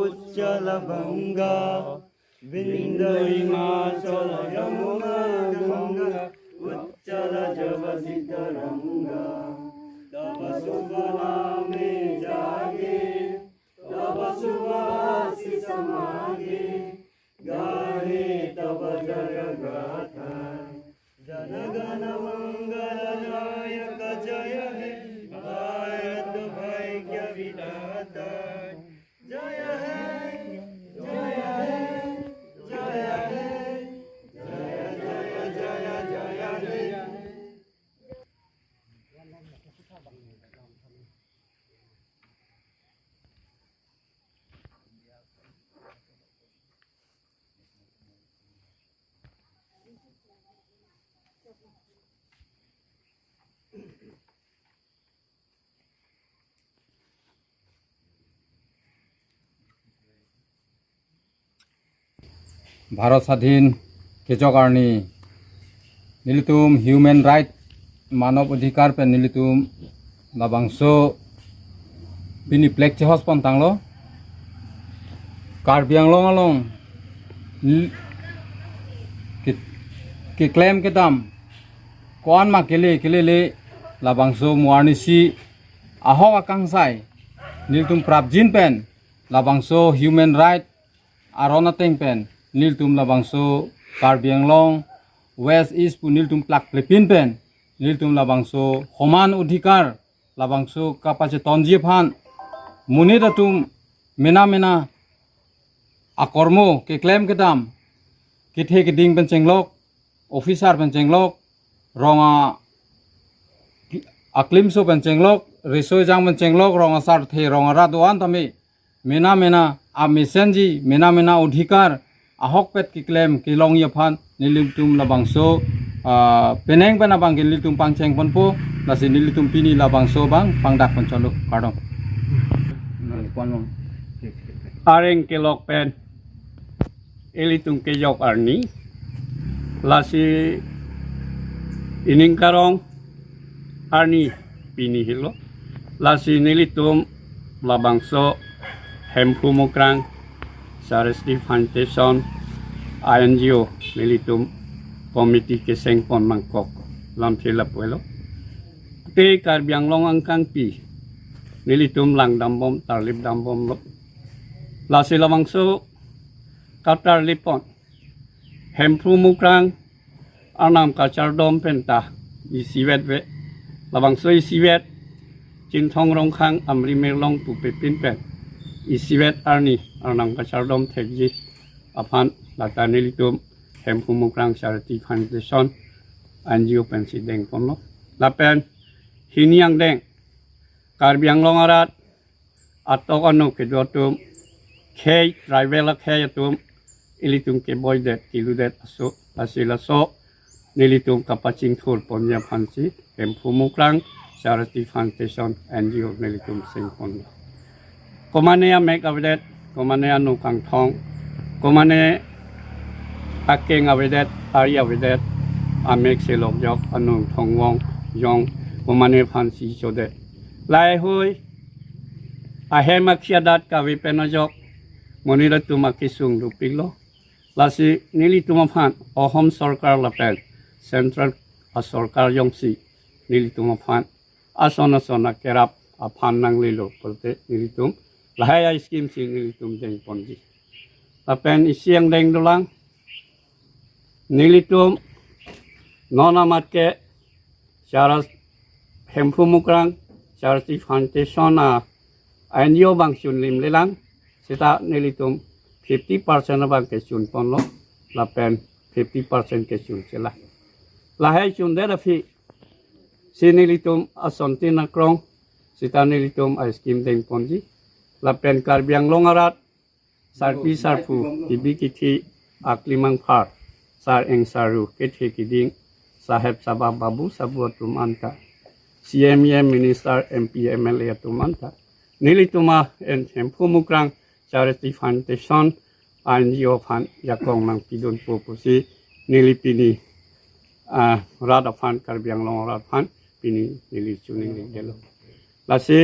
Uchala Banga Vinda Himachala Yamuna Ganga Uchala Javasita Ranga Tava Subhaname Jage Tava Subhasi Samage Gahe Tava Jaya Gatha Janagana Mangala Nayaka Jaya He Bharat Bhaigya Vidata Jaya He Jaya He Jaya He Jaya Jaya Jaya Jaya He Bharat स्वाधीन केचकारनी नीलितुम human right मानव अधिकार पे नीलितुम लाबांसो बिनी प्लेक चहस पंतांगलो कार्बियांगलों आलों के क्लेम के दाम कौन मा केले ले लाबांसो मुआरनिसी आहो आकांसाई नीलितुम प्राप्जिन पेन लाबांसो ह्यूमन राइट आरोनातेंग पेन नीलतुम लाबांसो कार्बियांगलों वेस्ट ईस्ट पु नीलतुम प्लाक प्लेपिन पेन नीलतुम लाबांसो समान अधिकार लाबांसो कापाचे तंजी फान मुनिदातुम मेना आकर्मो के क्लेम के दाम किथे के दिंग बन चेंगलोक ऑफिसर बन चेंगलोक रोंगा अक्लिमसो बन चेंगलोक रेसो जांग बन चेंगलोक रोंगा सार थे रोंगा रादवान तमे मेना आ मेसेंजी मेना अधिकार ahok pet ki claim ki long ya phan nilitum labangso peneng bana bang nilitum pangcheng ponpo nasi nilitum pini labangso bang pangdak ponchalo kadong kwanong areng ke lok pen elitung ke yok arni lasi ining karong arni pini hilo lasi nilitum labangso hempu mokrang Saresti Foundation INGO Nilitum Komiti Keseng Pon Mangkok Lam Thilap Welo Te Karbianglong Angkang Pi Nilitum Lang Dambom Tarlip Dambom Lop Lasi Lamangso Katar Lipon Hempru Mukrang Anam Kachardom Penta Isiwet Ve Lamangso Isiwet Jintong Rongkang Amri Merlong Pupepin Pen Isiwet Arni Arnam Kachardom Tekji Apan Lata Nilitum Hempu Mukrang Charity Foundation Anjio Pensi Deng Pono Lapen Hiniang Deng Karbiang Longarat Atok Anu Kedotum Kei Rivela Keyatum Ilitum Keboydet Kiludet Aso Asila So Nilitum Kapacing Tur Ponya Pansi Hempu Mukrang Charity Foundation Anjio Nilitum Sing Pono Komane make avidet, komane anu kang thong, komane akeng avidet, ari avidet, amek selok jok anu thong wong yong, komane fansi chode. Lai hui, ahe maksiadat kawi penojok, monira tumakisung dupilo, lasi nili tumafan, ohom sorkar lapen, central asorkar yongsi, nili tumafan, asona kerap, apan nang lilo, pelte nili tum. Lahaya skim sing nilitum deng ponji. Lapen isiang deng dulang nilitum nona matke syarat hempu mukrang charity foundation anio bang sun lim lelang sita nilitum 50% bang ke sun ponlo lapen 50% ke sun sila. Lahai sun derafi sinilitum asonti nakrong sita nilitum skim deng ponji. Lapen Karbiang Longarat Sarpi Sarpu Ibikiti Aklimang Par Sar Eng Saru Kethe Kiding Saheb Sabah Babu Sabuat Tumanta CMM Minister MP MLA Tumanta Nilituma and Hempu Mukrang Charity Foundation NGO Fan Yakong Mang Pidun Pupusi Nilipini Rada Fan Karbiang Longarat Fan Pini Nili Chuning Gelo Lasi